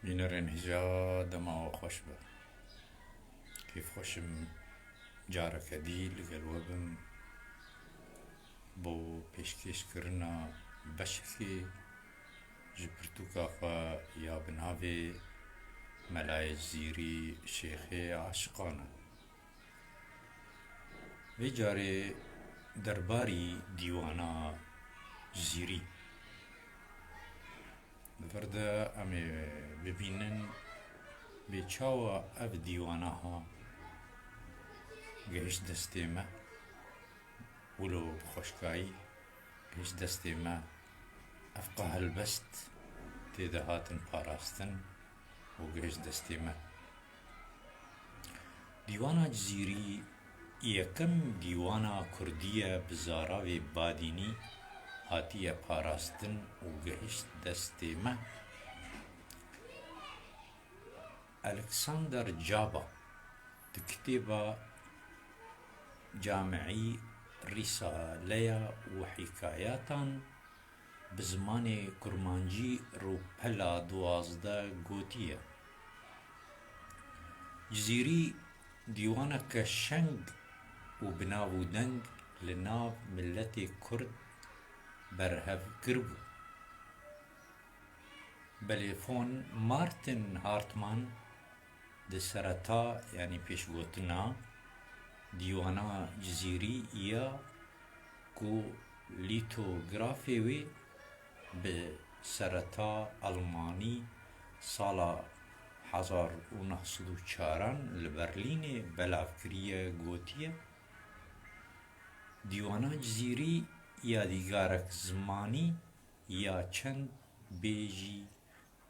بینەرێن هیجا دەماوە خۆش بە کەیف خۆشم جارەکە دی لەگەڵوە بم بۆ پێشکەشکردنا بەشێکی ji pirtûka xwe ya bi navê Melayê Zîrî Şêxê Aşiqan e. Vê carê derbarî dîwana Zîrî bi vir de em ê bibînin bê çawa ev dîwanaha gihîşt destê me wilo bi xweşkayî gihîşt destê me ev helbest têde hatin parastin û gihîşt destê me. Dîwana Zîrî yekem dîwana Kurdî ye bi zaravê Badînî hatiye parastin û gihîşt destê me. Alexander Caba di kitêba Camî Rîsaleya û Hîkayatan bi zimanê kurmancî rûpela 12 gotiye. Zîrî dîwaneke şeng û binav û deng li nav milletê Kurd berhevkir bû. Belê von Martin Hartmann di sereta yanî pêşgotina dîwana Zîrî ya ku lîtografê wê bi sereta Almanî sala 1904 li Berlînê belav kiriye gotiye dîwana Zîrî yadîgarek zimanî ya çend bêjî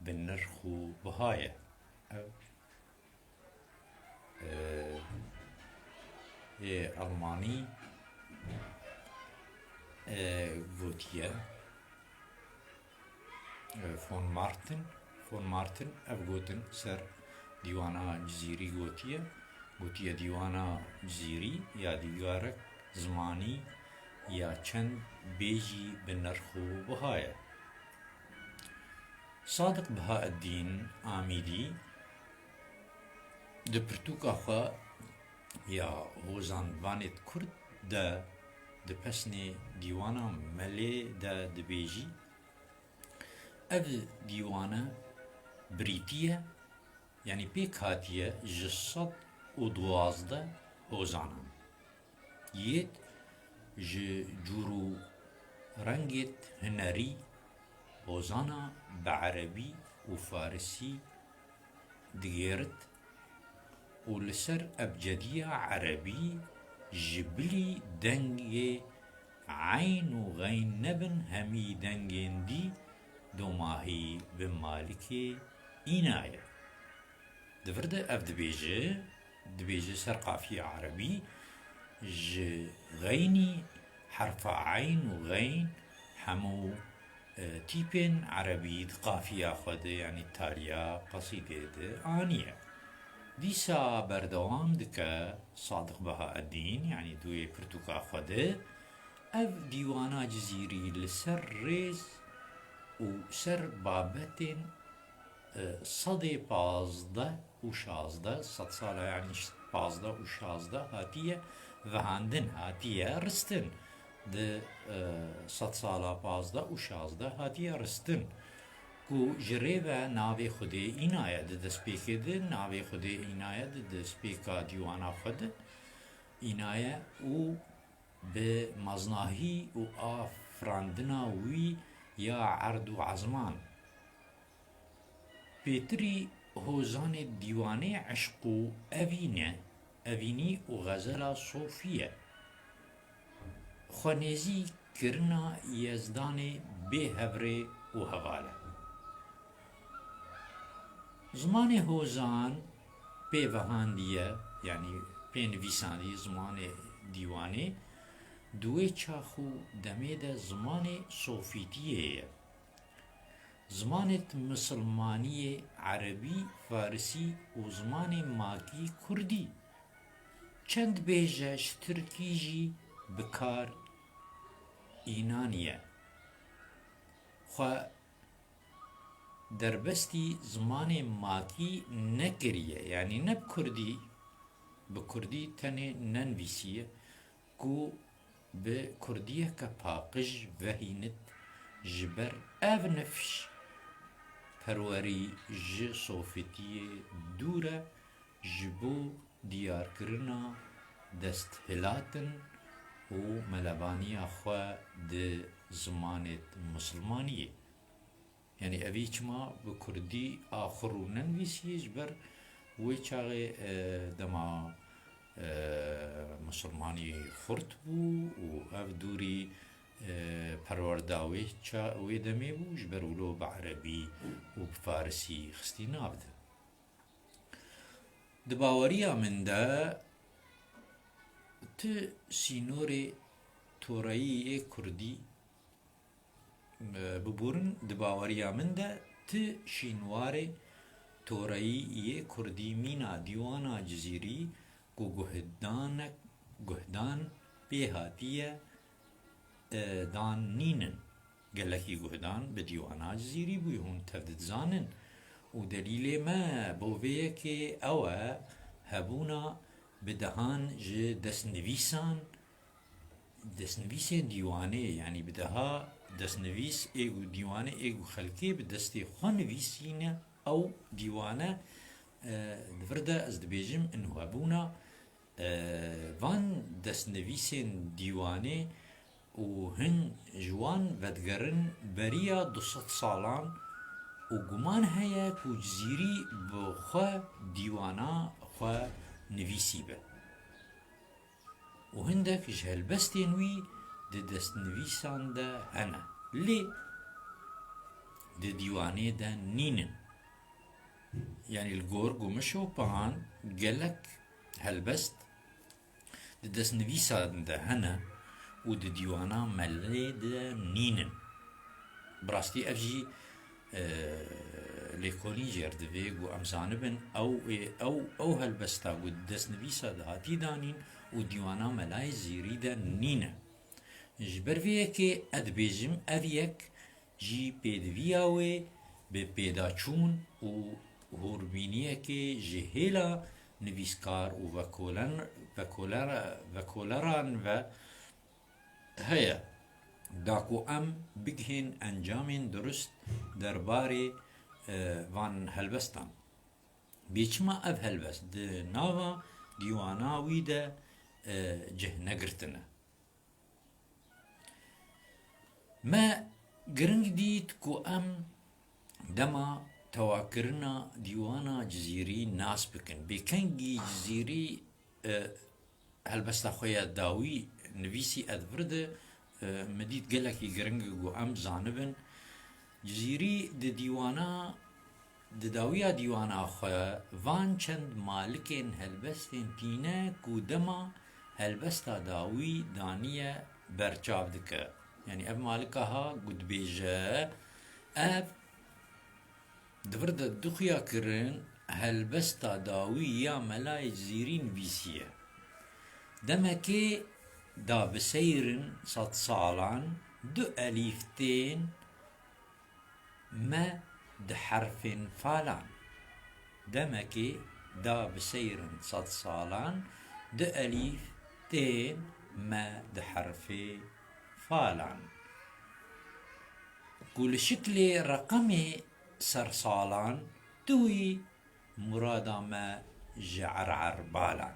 bi nirx û biha ye. Ev Almanî gotiye von Martin ev gotin ser dîwana Zîrî gotiye dîwana Zîrî yadîgarek zimanî ya çend bêjî bi nirx û biha ye. Sadık Bahaeddin Amîdî di pirtûka xwe ya hozanvanê Kurd de di pesnê dîwana Melê de dibêjî ev dîwane birîtiye yanî pêk hatiye ji 112 hozanan. Yêt ji cûr û rengêt hunerî hozana bi erebî û farsî digêrit û li ser ebcediya erebî ji bilî dengê eyn û xeyn nebin hemî dengên dî domahî bi malikê îna ye. Di vir de ev dibêje ser qafiya erebî ji xeynî herfa eyn û xeyn hemû tîpên erebî di qafiya xwe de yanî taliya qesîdê de aniye. Dîsa berdewam dike Sadık Bahaeddin yanî duê pirtûka xwe de ev dîwana Zîrî li ser rêz û ser babetên 115 û 16 sed sala yanî 15 û 16 hatiye vehandin hatiye ristin di sed sala 15 û 16 hatiye ristin ku ji rêve navê Xwedê înaye di destpêkê de navê Xwedê înaye di destpêka dîwana xwe de înaye û bi meznahî û afirandina wî ya erd û ezman. Pêtirî hozanê dîwanê eşq û evînî û xezela Sofî ye. Xwenêzî kirina Yezdanê bê hevrê û hevale. Zimanê hozan pê vehandiye yanî pê nivîsandî zimanê dîwanê duê çax û demê de zimanê Sofîtiyê ye. Zimanê misilmaniyê erebî, farsî û zimanê makî Kurdî. Çend bêje ji Tirkî jî bi kar înaniye. Xwe دربستی زمان ماکی نکریه یعنی nib کردی بكردي تني ننفيسية كو بكردية كباقج وهينت جبر if نفش پروری ج صوفیتی دوره جبو دیار کرنا دست هلاتن و ملبانی خوا د زمانت مسلمانیه يعني أبيك ما بكردي آخرون نويسي جبر ويشاغي دما مسلماني خرطبو و أفدوري پرورداوی چا وی دمی بو جبرولو بعربی و بفارسی خستی نابد دباوریا من دا ت سینور تورایی کردی ببورن دباوریا من دا ت شینوار تورایی کردی مینا دیوانا جزیری کو گهدان بهاتیه دان نینن گلکی گهدان به دیوانا جزیری بوی هون تفدد زانن و دلیل ما بوویه که اوه هبونا بدهان جه دستنویس دیوانه یعنی بدها دستنویس ایگو دیوانه ایگو خلقی به دستی خون نویسینه او دیوانه دفرده از دبیجم انو هبونا وان دستنویسین دیوانه و هن جوان ودگرن بریا 200 سالان و گمان هیا کو جزیری بخوا دیوانا خوا نویسی به و هندک جهلبستین وی ده دست نویسان ده هنه لی ده دیوانه ده نینن يعني الجور قمشو بان قالك هلبست دس نويسا ده هنا ود ديوانا ملي ده نينن براستي افجي ليكولي جردفي قو امزانبن او هلبستا ود دس نويسا ده هاتي دانين وديوانا ملاي زيري ده نينن جبر فيكي ادبيجم افيك جي بيدوياوي بپیداچون و هوربینیه که جهیلا نویسکار و وکولران و هیا داکو ام بگهین انجامین درست درباره وان هلبستان بیچما اف هلبست ده ناوا دیواناوی ده جه نگرتنه ما گرنگ دید کو ام دما تواكرنا ديوانا جزيري ناس بكن بكنجي جزيري هلبستا خويا داوي نفيسي ادفرد مديد قلك يقرنجو ام زانبن جزيري ديوانا داويا ديوانا خويا وان چند مالكين هلبستين تينا كودما هلبستا داوي دانية برچاو دكا يعني اب مالكها قد بيجا اب دفرد الدخيا كرن هلبستا داوي يا ملاي زيرين بيسيا دمكي دا بسيرن صد صالان دو أليفتين ما دحرف فالان دمكي دا بسيرن صد صالان دو أليفتين ما دحرف فالان كل شكل رقمي سرسالان توي مرادا ما جعرعر بالان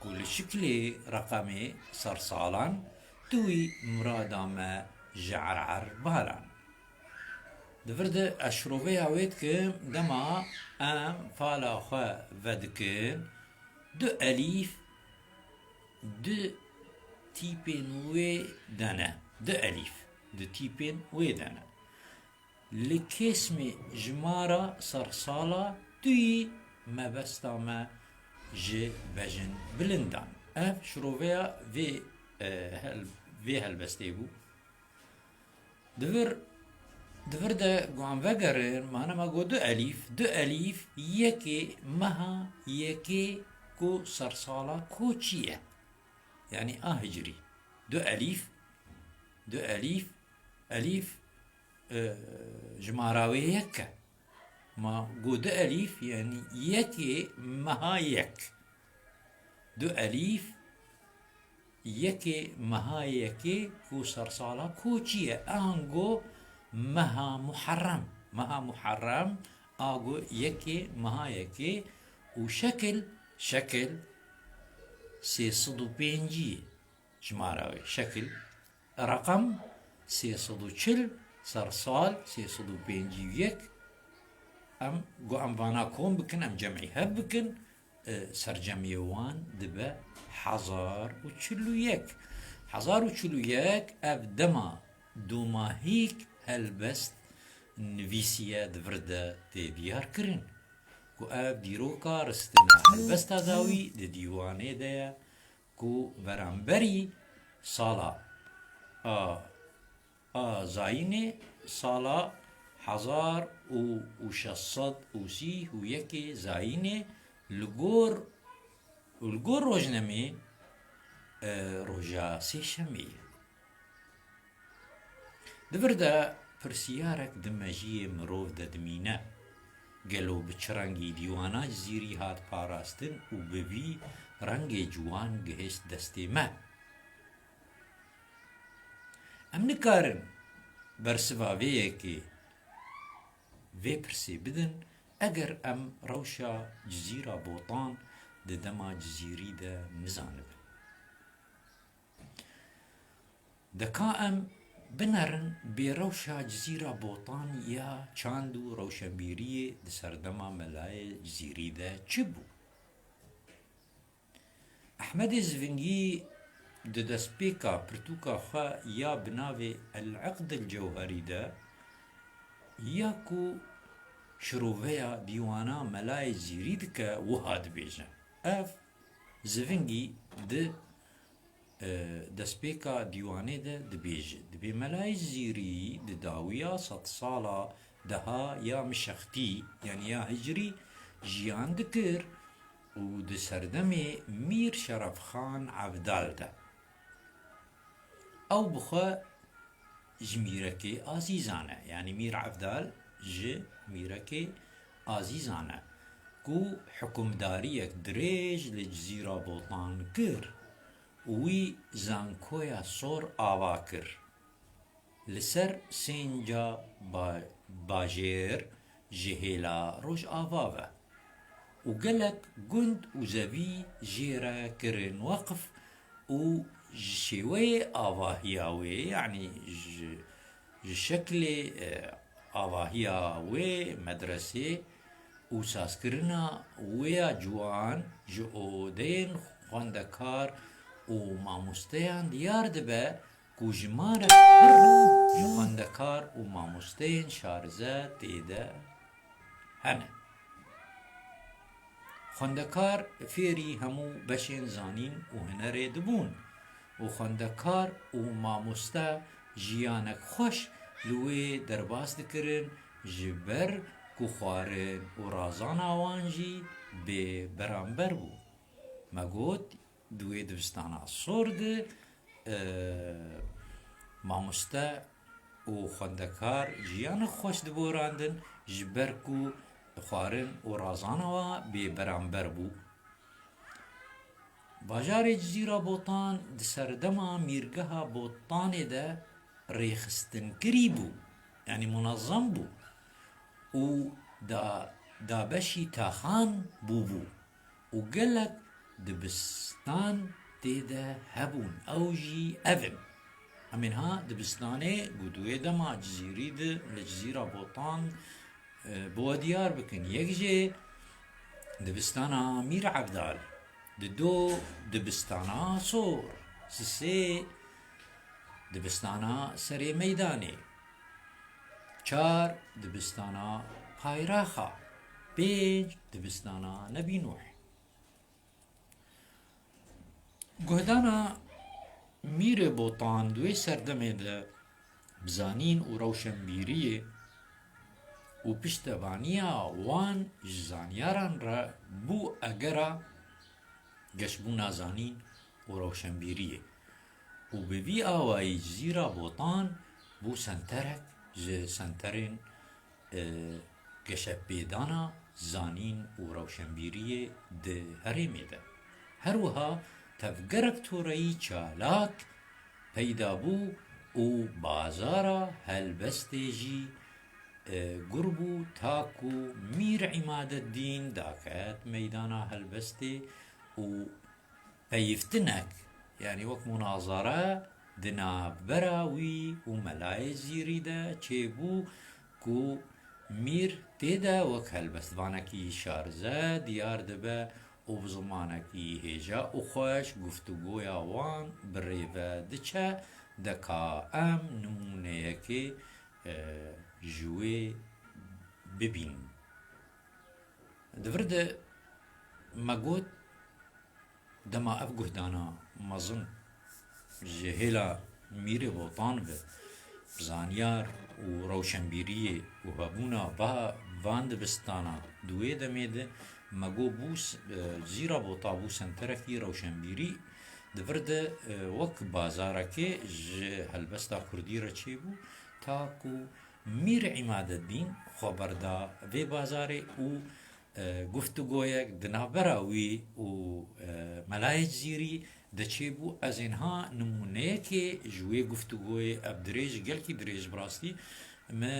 كل شكل رقمي سرسالان توي مرادا ما جعرعر بالان دفرد اشروفي هاويت كم دما ام فالا خوا ودكن دو أليف دو تيبين وي دانا دو أليف دو تيبين وي دانا لكسم جمارة سرسالة توي ما بستا ما جي بجن بلندان اف شروفيا في هالبستيبو دفر دا قوان وقرر مانا ما قو دو أليف يكي مها يكي كو سرسالة كوچية يعني هجري دو أليف جماراوي يك ما قود أليف يعني يكي مها يك دو أليف يكي مها يكي كو سرسالة كوچية آنگو مها محرم آگو يكي مها يكي وشكل سيصدو بينجي جماراوي شكل رقم سيصدو چل سرسال سيصدو بينجي يك ام قو ام فانا كون بكن ام جمعي هب بكن سرجمي وان دبا حزار وچلو يك حزار وچلو يك اف دما دوما هيك هلبست نفيسيا دفردا دي ديار كرن كو اف ديروكا رستنا هلبست هزاوي دي ديواني ديا كو برانبري صالا زايني صالا حزار وشصد وسي ويكي زايني لغور روجنمي روجا سيشمي دفردا پرسیارک دمجی مروف ددمینه گلو بچرنگی دیوانا جزیری هات پاراستن و بوی رنگ جوان گهشت دستی ما ام نکارن برسواویه که وی پرسی بدن اگر ام روشا جزیره بوطان دما جزیری ده نزانب دکا ام بنرن بی روشا جزیره بوطان یا چاندو روشنبیری ده سردما ملای جزیری ده چه بو؟ احمد زفنگی ده دسپیکا پرتوکا خوا یا بناوی العقد الجوهری ده یا کو شروعه دیوانا ملای جزیری ده که وهاد بیجن اف زفنگی ده دسپیکا دیوانه ده دبیجه دبی ملای زیری ده داویا 100 سالا دها یا مشختی یعنی یا هجری جیان دکر و ده سردم میر شرف خان عبدال ده او بخوا جمیرکی عزیزانه یعنی میر عبدال میرکی عزیزانه کو حکمداریک دریج لجزیره بوطان کر وی زانکویا سور آوا کر لسر سینجا باجیر جهیلا روش آوا و گلک گند و زوی جیرا کرن وقف و شوي آواهياوي يعني شكل آواهياوي مدرسة وساسكرنا ويا جوان جؤودين خواندكار وماموستيان ديار دبا كوجمارة خواندكار وماموستين شارزات تيدا هنا خواندكار فيري همو بشين زانين وهنري دبون وخواندکار و ماموستا جیانک خوش لوی درباس دکرن جبر کو خوارن و رازان آوانجی به برانبر بو مگود دوی دبستانا سورد ماموستا و خواندکار جیانک خوش دبوراندن جبر کو خوارن و رازان آوا به برانبر بو باجار جزیره بوطان د سردما میرگها بوطان ده ریخستن کری بو یعنی منظم بو و دا بشی تاخان بو و گلک دبستان تیده هبون اوجی اوم امینها دبستانه گودوی دما جزیری ده لجزیره بوطان بو دیار بکن یک جه دبستانا میر عبدال دو دبستانا صور سه دبستانا سری میدانی 4 دبستانا پایراخا 5 دبستانا نبی نوح گهدانا میر بوطان دوی سردمه ده بزانین و روشنبیریه و پشتوانیا وان جزانیاران را بو اگرا گشبو نازانین و روشنبیریه و بوی آوائی جزیره بوطان بو سنترک ji senterên geşepêdana zanîn û rewşenbîriyê di herêmê de. Her wiha tevgerek toreyî çalak peyda bû û bazara helbestê jî gurbû ta ku Mîr İmadeddîn daket meydana helbestê û peyivtinek yani wek münazara di navbera wî û melayê zîrî de çêbû ku Mîr têde wek helbestvanekî şarze diyar dibe û bi zimanekî hêja û xweş guftûgoya wan bi rêve diçe deka em nimûneyekê ji wê bibînin. Divir de me got dema ev guhdana mezin ji hêla Mîrê botan be zanyar û rewşenbîriyê û hebûna van dibistana di wê demê de me got bû zîra bota bû senterekî rewşenbîrî divir de wek bazarekê ji helbesta Kurdî re çêbû ta ku Mîr İmadeddîn xeber da vê bazarê û guftûgoyek di navbera wî û melayê zîrî de çêbû ez ênha nimûneyekê ji wê guftûgoyê ev dirêj gelkî dirêj bi rastî me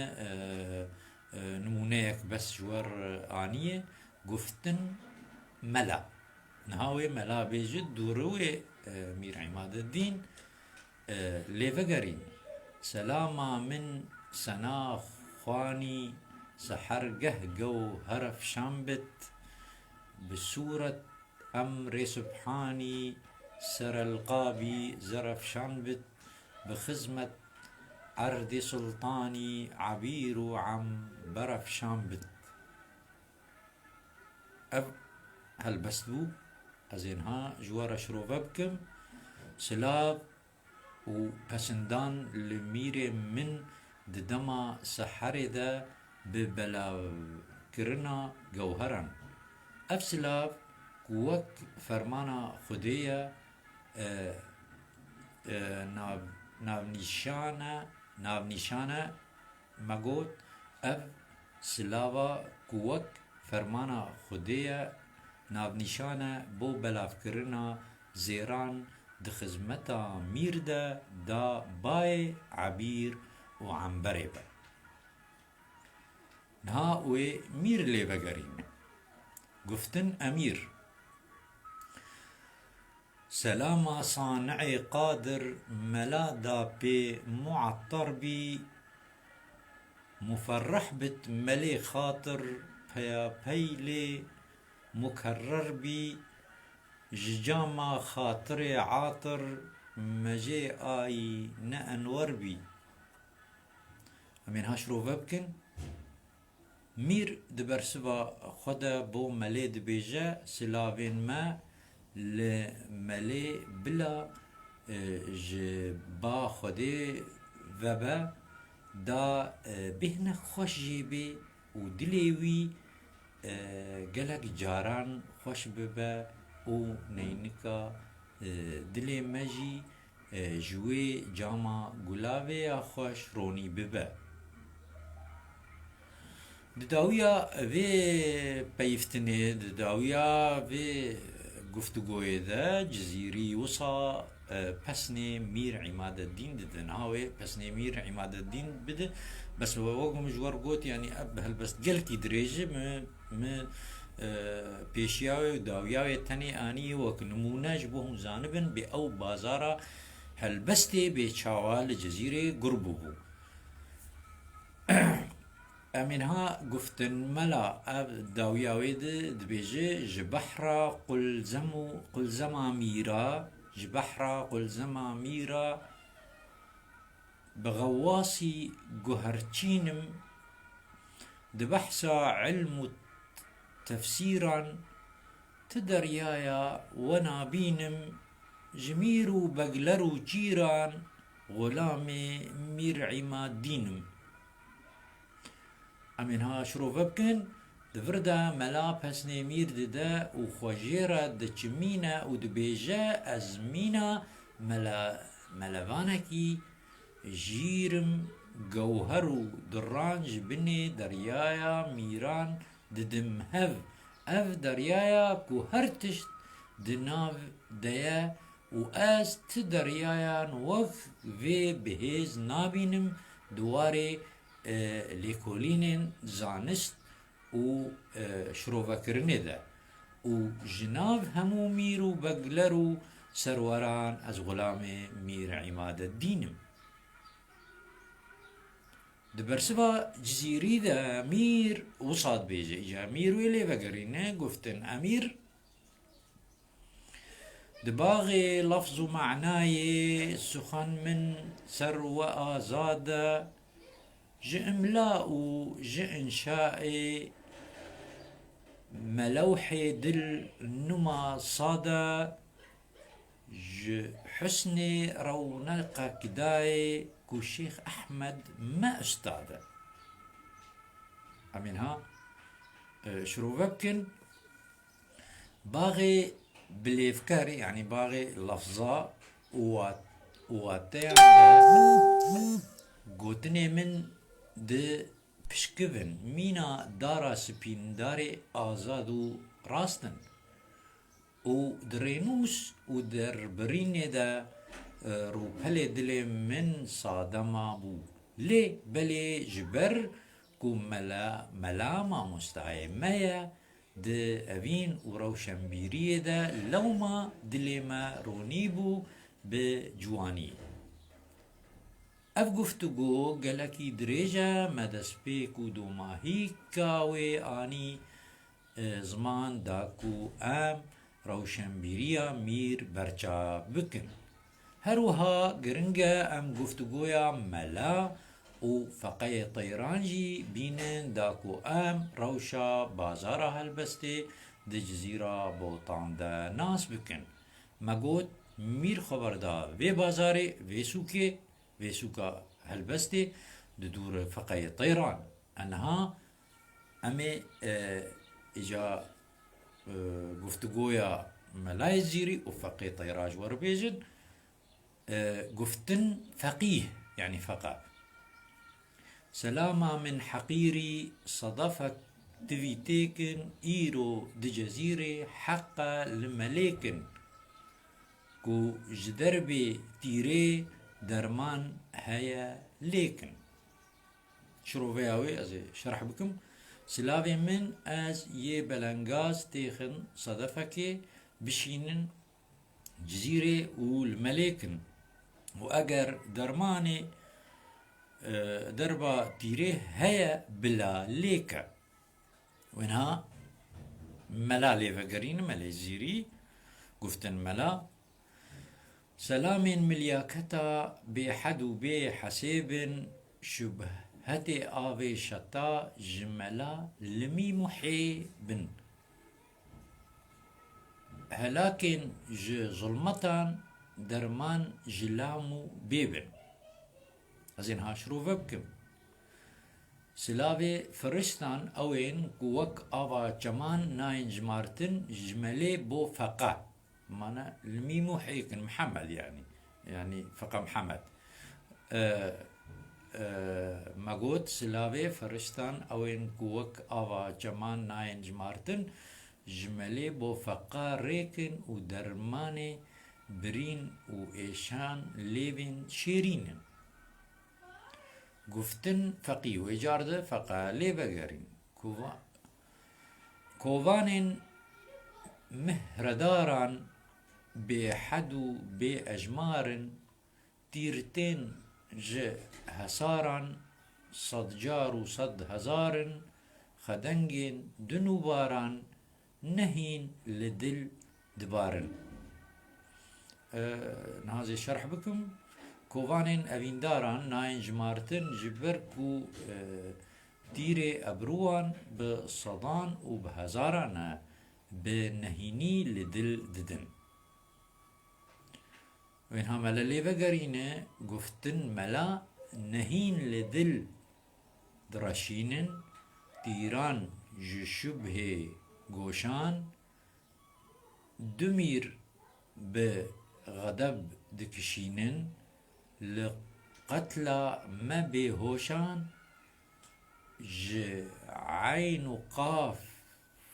nimûneyek bes ji wer anîye guftin mela. Niha wê mela bêjit dûrê Mîr İmadeddîn lê vegerîn selama min sena xwanî sehergeh gewher efşan bit bi sûret emrê subhanî serelqabî zerefşan bit bi xizmet erdê sultanî ebîr û ember efşan bit. Ev helbest bû ez ênha ji we re şirove bikim silav û pesindan li Mîrê min di dema seherê de bi belavkirina gewheran. Ev silav ku wek fermana Xwedê ye navnîşane me got ev silava ku wek fermana Xwedê ye navnîşane bo belavkirina zêran di xizmeta Mîr de da bayê ebîr û emberê be. Niha wê Mîr lê vegerîn guftin Emîr selama sanî qadir mela da pê muettar bî muferreh bit melê xatir peyapey lê mukerrer bî ji cama xatirê atir mejê ayî ne enwer bî. Em ênha şirove bikin Mîr di bersiva xwe de bo melê dibêje silavên me li melê bila ji ba Xwedê vebe da bêhnek xweş jê bê û dilê wî gelek caran xweş bibe û neynika dilê me jî ji wê cama gulavê ya xweş ronî bibe. Di dawiya vê peyivtinê di dawiya vê guftûgoyê de cizîrî wisa pesnê Mîr İmadeddîn didin. Niha wê pesnê Mîr İmadeddîn bide bes wek min ji wer got yani ev bi helbest gelkî dirêj min pêşiya wê û dawiya wê tenê anî wek nimûne ji bo hûn zanibin bê ew bazara helbestê bêçawa li cizîrê gur bûbû. Em ênha guftin mela ev dawiya wê de dibêje ji behra qulzema Mîra ji behra qulzema Mîra bi ghewasî guherçînim di behsa ilm û tefsîran ti deryaya we nabînim ji Mîr û begler û cîran gulamê Mîr İmaddînim. Em ênha şirove bikin divir de mela pesnê Mîr dide û xwejê re diçimîne û dibêje ez mîna melevanekî jîrim جوهر و درانج بني دريايا Miran ددم هف if دريايا كو هرتش دناف ديا و از ت دريايا نوف في بهيز نابينم دواري ليكولينين زانست و شروفكرنه ده و جناف همو ميرو بقلرو سروران از غلام مير عماد الدينم دبرسبا جزيري ده أمير وصاد بيجي إجا أمير ويلي بقرينه قفتن أمير دباغي لفظ معناي سخن من سر وآزاد جئملاء جئنشاء ملوحي دل نما صادا حسني رونق كداي كو شيخ أحمد ما أستاذه أمينها شروبكن باغي بالإفكاري يعني باغي لفظة واتيان قوتني من د پشکون مینا دارا سپیندار آزاد و راستن و درینوس و در برین دا روپل دل من صادما بو لی بلی جبر کو ملاما مستعیمه ده اوین و روشنبیری ده لوما دل ما رونیبو به جوانی اف گفتگو گلکی دریجه مدسپیک و دوماهی کاوی آنی زمان داکو ام روشنبیریا میر برچا بکن هروها گرنگه ام گفتگویا ملا و فقای طیرانجی بینن داکو ام روشا بازارا هلبسته ده جزیره بوطان ده ناس بکن مگود میر خبردا وی بازاره وی سوکه ويسوكا هلبستي دور فقاية طيران أنها أمي إجا قفتقويا ملاي زيري وفقي طيراج وربيجن قفتن فقيه يعني فقا سلامة من حقيري صدفك تفيتيكن إيرو دجزيري حقا لمليكن كو جدربي تيري درمان هيا ليكن شروفياوي أزي شرح بكم سلافي من از يه بلنغاز تيخن صدفكي بشينن جزيرة والمليكن وأجر درماني دربا تيري هيا بلا ليكا وينها ملا ليفقرين ملا زيري قفتن ملا سلام ملياكتا بحد بحسيب شبهتي آوي شتا جملا لمي محي بن هلاكن ظلمتان درمان جلامو بيبن أزين هاشرو بكم سلاوي فرشتان اوين قوك آوا جمان ناين جمارتن جملي بو فقا معنى الميمو حيكن محمد يعني فقا محمد مقود سلاوي فرشتان اوين قوك آوا جمان ناين جمارتن جملي بو فقا ريكن و درماني برين و ايشان ليبن شيرين گفتن فقی و اجارده فقا لی بگرین کووانین مهرداران به حد و به اجمارن تیرتین ج حساران صد جار و صد هزارن خدنگین دنوباران نهين لدل دبارن نهازي شرح بكم كوفانين أفينداران ناين جمارتن جبركو تيري أبروان بصدان وبهزاران بنهيني لدل ددن وينها ملا ليفا قرينة قفتن ملا نهين لدل درشينن تيران جشبه گوشان دمير بغضب دكشينن قتلى ما بهوشان ج عين وقاف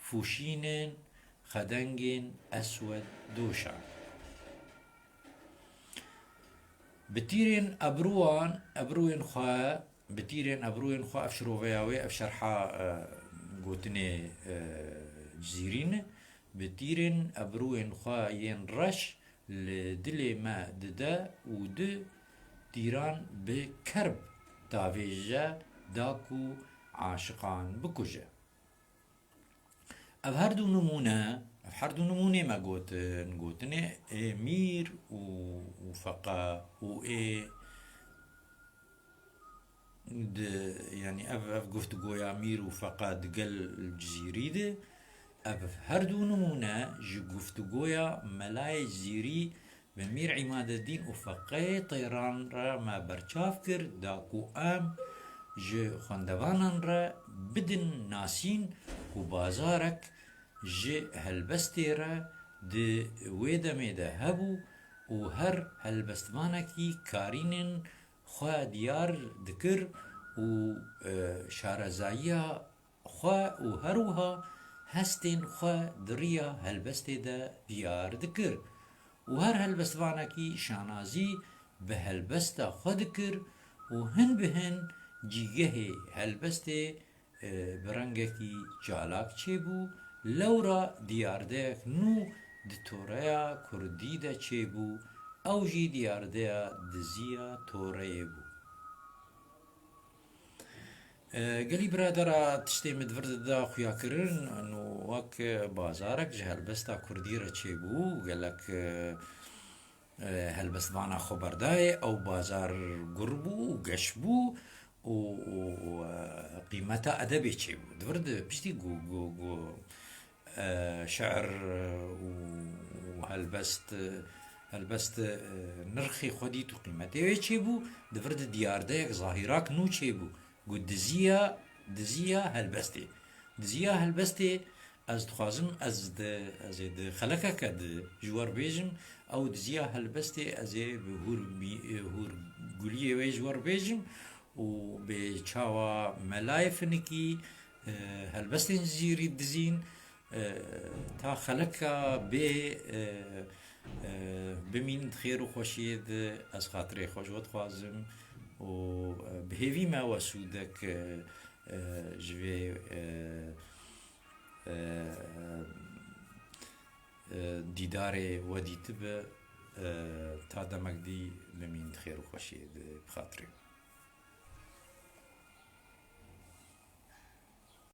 فوشين خدنج أسود دوشان بتيرين أبروين خوا بتيرين أبروين خوا أفشرو فياوي أفشرحا قوتني جزيرين بتيرين أبروين خوا ين رش لدلي ما ددا ود تيران بكرب تافيجا داكو عاشقان بكجا اف هر دو نمونه ما قوتن مير وفقا يعني اف قفت قويا مير وفقا دقل الجزيري ده اف هر دو نمونه جي قفت قويا ملاي جزيري بمير عماد الدين وفقي طيران را ما برچاف كر داكو جي خاندوانان را بدن ناسين و بازارك جي هلبستي را دي ويدا ميدا هبو و هر هلبستوانكي كارينن خوا ديار دكر و شارزايا خوا و هروها هستين خوا دريا هلبستي دا ديار دكر و هر هلبستوانكي شانازي بهلبستا خوا دكر و هن بهن جيگه هلبسته برنگکی جالاک چه بو لورا دیاردهک نو دتوریا کردی ده چه بو او جی دیارده دزیا توره بو قالي برادرا تشتي مدفرد دا خويا كرن انو وك بازارك جه هلبستا كردي را چه بو قالك هلبست وانا خبرداي او بازار قربو وقشبو وقيمتها أدبي شيء دفرد بشتي جو شعر وهلبست نرخي خديت وقيمتها شيء بو دفرد ديار داك ظاهراك نو شيء بو جو دزيا هلبستي از تخازم از د خلقك د جوار بيجم او دزيا هلبستي از هور قوليه وي جوار بيجم و به چاوا ملايفنكي هلبستين زيري دزين تا خلقا بمين خير و خوشيد از خاطري خوش وتخوازم و بهيفي ما وسودك جوي ديداري وديتب تا دمك دي بمين خير و خوشيد بخاطري